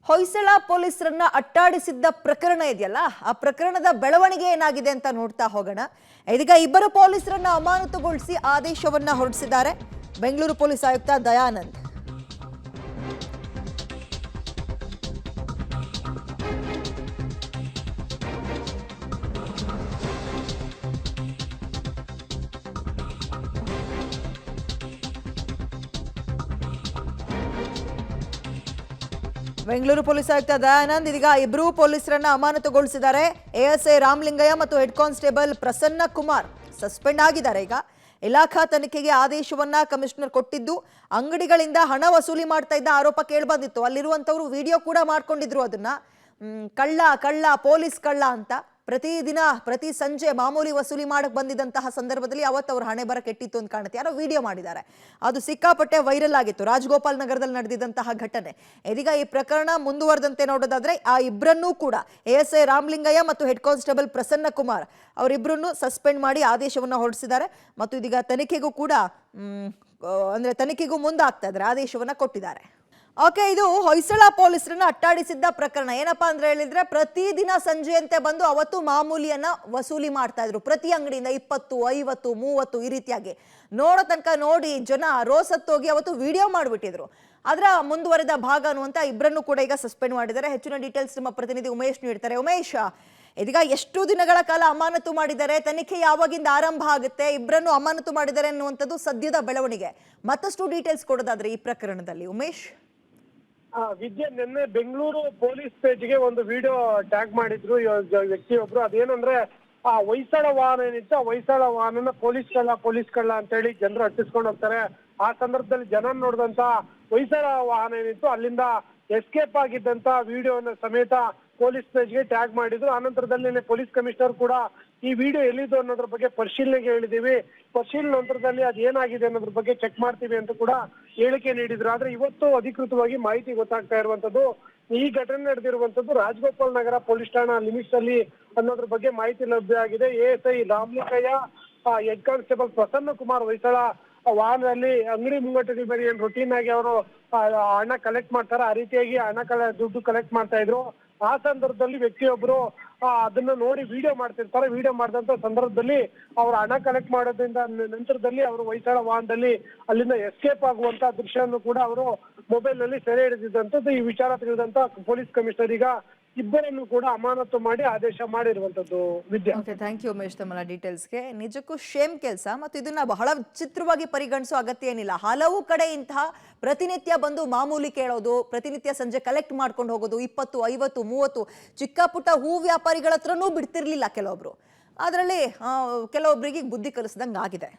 ಹೊಯ್ಸಳ ಪೊಲೀಸರನ್ನ ಅಟ್ಟಾಡಿಸಿದ್ದ ಪ್ರಕರಣ ಇದೆಯಲ್ಲ, ಆ ಪ್ರಕರಣದ ಬೆಳವಣಿಗೆ ಏನಾಗಿದೆ ಅಂತ ನೋಡ್ತಾ ಹೋಗೋಣ. ಇದೀಗ ಇಬ್ಬರು ಪೊಲೀಸರನ್ನ ಅಮಾನತುಗೊಳಿಸಿ ಆದೇಶವನ್ನ ಹೊರಡಿಸಿದ್ದಾರೆ ಬೆಂಗಳೂರು ಪೊಲೀಸ್ ಆಯುಕ್ತ ದಯಾನಂದ್. ಬೆಂಗಳೂರು ಪೊಲೀಸ್ ಆಯುಕ್ತ ದಯಾನಂದ್ ಇದೀಗ ಇಬ್ಬರು ಪೊಲೀಸರನ್ನ ಅಮಾನತುಗೊಳಿಸಿದ್ದಾರೆ. ಎಎಸ್ಐ ರಾಮಲಿಂಗಯ್ಯ ಮತ್ತು head constable Prasanna Kumar suspend ಆಗಿದ್ದಾರೆ. ಈಗ ಇಲಾಖಾ ತನಿಖೆಗೆ ಆದೇಶವನ್ನ ಕಮಿಷನರ್ ಕೊಟ್ಟಿದ್ದು, ಅಂಗಡಿಗಳಿಂದ ಹಣ ವಸೂಲಿ ಮಾಡ್ತಾ ಇದ್ದ ಆರೋಪ ಕೇಳಿಬಂದಿತ್ತು. ಅಲ್ಲಿರುವಂತವ್ರು ವಿಡಿಯೋ ಕೂಡ ಮಾಡ್ಕೊಂಡಿದ್ರು. ಅದನ್ನ ಕಳ್ಳ ಕಳ್ಳ ಪೊಲೀಸ್ ಕಳ್ಳ ಅಂತ ಪ್ರತಿ ಸಂಜೆ ಮಾಮೂಲಿ ವಸೂಲಿ ಮಾಡಕ್ ಬಂದಿದ್ದಂತಹ ಸಂದರ್ಭದಲ್ಲಿ ಅವತ್ತು ಅವ್ರ ಹಣೆ ಬರ ಕೆಟ್ಟಿತ್ತು ಅಂತ ಕಾಣುತ್ತೆ. ಯಾರೋ ವಿಡಿಯೋ ಮಾಡಿದ್ದಾರೆ, ಅದು ಸಿಕ್ಕಾಪಟ್ಟೆ ವೈರಲ್ ಆಗಿತ್ತು. ರಾಜಗೋಪಾಲ್ ನಗರದಲ್ಲಿ ನಡೆದಿದ್ದಂತಹ ಘಟನೆ. ಇದೀಗ ಈ ಪ್ರಕರಣ ಮುಂದುವರೆದಂತೆ ನೋಡೋದಾದ್ರೆ ಆ ಇಬ್ಬರನ್ನೂ ಕೂಡ ಎಎಸ್ಐ ರಾಮಲಿಂಗಯ್ಯ ಮತ್ತು ಹೆಡ್ ಕಾನ್ಸ್ಟೇಬಲ್ ಪ್ರಸನ್ನ ಕುಮಾರ್ ಅವರಿಬ್ಬರನ್ನು ಸಸ್ಪೆಂಡ್ ಮಾಡಿ ಆದೇಶವನ್ನ ಹೊರಡಿಸಿದ್ದಾರೆ. ಮತ್ತು ಇದೀಗ ತನಿಖೆಗೂ ಕೂಡ ತನಿಖೆಗೂ ಮುಂದಾಗ್ತಾ ಇದ್ದಾರೆ, ಆದೇಶವನ್ನ ಕೊಟ್ಟಿದ್ದಾರೆ. ಓಕೆ, ಇದು ಹೊಯ್ಸಳ ಪೊಲೀಸರನ್ನ ಅಟ್ಟಾಡಿಸಿದ್ದ ಪ್ರಕರಣ. ಏನಪ್ಪಾ ಅಂದ್ರೆ ಹೇಳಿದ್ರೆ, ಪ್ರತಿದಿನ ಸಂಜೆಯಂತೆ ಬಂದು ಅವತ್ತು ಮಾಮೂಲಿಯನ್ನ ವಸೂಲಿ ಮಾಡ್ತಾ ಇದ್ರು. ಪ್ರತಿ ಅಂಗಡಿಯಿಂದ 20, 50, 30 ಈ ರೀತಿಯಾಗಿ ನೋಡೋ ತನಕ ನೋಡಿ ಜನ ರೋಸತ್ತೋಗಿ ಅವತ್ತು ವಿಡಿಯೋ ಮಾಡಿಬಿಟ್ಟಿದ್ರು. ಅದರ ಮುಂದುವರೆದ ಭಾಗ ಅನ್ನುವಂತ ಇಬ್ಬರನ್ನು ಕೂಡ ಈಗ ಸಸ್ಪೆಂಡ್ ಮಾಡಿದ್ದಾರೆ. ಹೆಚ್ಚಿನ ಡೀಟೇಲ್ಸ್ ನಮ್ಮ ಪ್ರತಿನಿಧಿ ಉಮೇಶ್ ನೀಡ್ತಾರೆ. ಉಮೇಶ್, ಇದೀಗ ಎಷ್ಟು ದಿನಗಳ ಕಾಲ ಅಮಾನತು ಮಾಡಿದ್ದಾರೆ? ತನಿಖೆ ಯಾವಾಗಿಂದ ಆರಂಭ ಆಗುತ್ತೆ? ಇಬ್ಬರನ್ನು ಅಮಾನತು ಮಾಡಿದ್ದಾರೆ ಅನ್ನುವಂಥದ್ದು ಸದ್ಯದ ಬೆಳವಣಿಗೆ. ಮತ್ತಷ್ಟು ಡೀಟೇಲ್ಸ್ ಕೊಡೋದಾದ್ರೆ ಈ ಪ್ರಕರಣದಲ್ಲಿ ಉಮೇಶ್. ವಿದ್ಯೆ ನಿನ್ನೆ ಬೆಂಗಳೂರು ಪೊಲೀಸ್ ಪೇಜ್ಗೆ ಒಂದು ವಿಡಿಯೋ ಟ್ಯಾಗ್ ಮಾಡಿದ್ರು ವ್ಯಕ್ತಿಯೊಬ್ರು. ಅದೇನಂದ್ರೆ ಆ ಹೊಯ್ಸಳ ವಾಹನ ಏನಿತ್ತು, ಆ ಹೊಯ್ಸಳ ವಾಹನ ಪೊಲೀಸ್ ಕಳ್ಳ ಅಂತ ಹೇಳಿ ಜನರು ಅಟ್ಟಿಸ್ಕೊಂಡು ಹೋಗ್ತಾರೆ. ಆ ಸಂದರ್ಭದಲ್ಲಿ ಜನ ನೋಡಿದಂತ ಹೊಯ್ಸಳ ವಾಹನ ಏನಿತ್ತು ಅಲ್ಲಿಂದ ಎಸ್ಕೇಪ್ ಆಗಿದ್ದಂತ ವಿಡಿಯೋನ ಸಮೇತ ಪೊಲೀಸ್ ಪೇಜ್ಗೆ ಟ್ಯಾಗ್ ಮಾಡಿದ್ರು. ಆನಂತರದಲ್ಲಿ ಪೊಲೀಸ್ ಕಮಿಷನರ್ ಕೂಡ ಈ ವಿಡಿಯೋ ಎಲ್ಲಿದ್ದು ಅನ್ನೋದ್ರ ಬಗ್ಗೆ ಪರಿಶೀಲನೆಗೆ ಹೇಳಿದೀವಿ, ಪರಿಶೀಲನೆ ನಂತರದಲ್ಲಿ ಅದು ಏನಾಗಿದೆ ಅನ್ನೋದ್ರ ಬಗ್ಗೆ ಚೆಕ್ ಮಾಡ್ತೀವಿ ಅಂತ ಕೂಡ ಹೇಳಿಕೆ ನೀಡಿದ್ರು. ಆದ್ರೆ ಇವತ್ತು ಅಧಿಕೃತವಾಗಿ ಮಾಹಿತಿ ಗೊತ್ತಾಗ್ತಾ ಇರುವಂತದ್ದು, ಈ ಘಟನೆ ನಡೆದಿರುವಂತದ್ದು ರಾಜಗೋಪಾಲ್ ನಗರ ಪೊಲೀಸ್ ಠಾಣಾ ಲಿಮಿಟ್ಸ್ ಅಲ್ಲಿ ಅನ್ನೋದ್ರ ಬಗ್ಗೆ ಮಾಹಿತಿ ಲಭ್ಯ ಆಗಿದೆ. ASI Ramalingaiah, head constable Prasanna Kumar Hoysala ವಾಹನದಲ್ಲಿ ಅಂಗಡಿ ಮುಂಗಟ್ಟುಗಳ ಮೇಲೆ ಏನ್ ರೊಟೀನ್ ಆಗಿ ಅವರು ಹಣ ಕಲೆಕ್ಟ್ ಮಾಡ್ತಾರೆ, ಆ ರೀತಿಯಾಗಿ ದುಡ್ಡು ಕಲೆಕ್ಟ್ ಮಾಡ್ತಾ ಇದ್ರು. ಆ ಸಂದರ್ಭದಲ್ಲಿ ವ್ಯಕ್ತಿಯೊಬ್ರು ಅದನ್ನ ನೋಡಿ ವಿಡಿಯೋ ಮಾಡ್ತಿರ್ತಾರೆ. ವಿಡಿಯೋ ಮಾಡಿದಂತ ಸಂದರ್ಭದಲ್ಲಿ ಅವ್ರು ಹಣ ಕಲೆಕ್ಟ್ ಮಾಡೋದ್ರಿಂದ ನಂತರದಲ್ಲಿ ಅವರು ಹೊಯ್ಸಳ ವಾಹನದಲ್ಲಿ ಅಲ್ಲಿಂದ ಎಸ್ಕೇಪ್ ಆಗುವಂತ ದೃಶ್ಯವನ್ನು ಕೂಡ ಅವರು ಮೊಬೈಲ್ ನಲ್ಲಿ ಸೆರೆ ಹಿಡಿದಿದ್ದಂಥದ್ದು. ಈ ವಿಚಾರ ತಿಳಿದಂತ ಪೊಲೀಸ್ ಕಮಿಷನರ್ ಈಗ ಇಬ್ಬರನ್ನು ಕೂಡ ಅಮಾನತು ಮಾಡಿ ಆದೇಶ ಮಾಡಿರುವಂತದ್ದು. ವಿದ್ಯಾ, ಥ್ಯಾಂಕ್ ಯು ಉಮೇಶ್ ತಮ್ಮ ಡೀಟೇಲ್ಸ್ಗೆ. ನಿಜಕ್ಕೂ ಶೇಮ್ ಕೆಲಸ, ಮತ್ತು ಇದನ್ನ ಬಹಳ ವಿಚಿತ್ರವಾಗಿ ಪರಿಗಣಿಸೋ ಅಗತ್ಯ ಏನಿಲ್ಲ. ಹಲವು ಕಡೆ ಇಂತಹ ಪ್ರತಿನಿತ್ಯ ಬಂದು ಮಾಮೂಲಿ ಕೇಳೋದು, ಪ್ರತಿನಿತ್ಯ ಸಂಜೆ ಕಲೆಕ್ಟ್ ಮಾಡ್ಕೊಂಡು ಹೋಗೋದು, 20, 50, 30 ಚಿಕ್ಕ ಪುಟ್ಟ ಹೂ ವ್ಯಾಪಾರಿಗಳ ಹತ್ರನೂ ಬಿಡ್ತಿರ್ಲಿಲ್ಲ ಕೆಲವೊಬ್ರು. ಅದರಲ್ಲಿ ಕೆಲವೊಬ್ಬರಿಗೆ ಬುದ್ಧಿ ಕಲಿಸ್ದಂಗೆ ಆಗಿದೆ.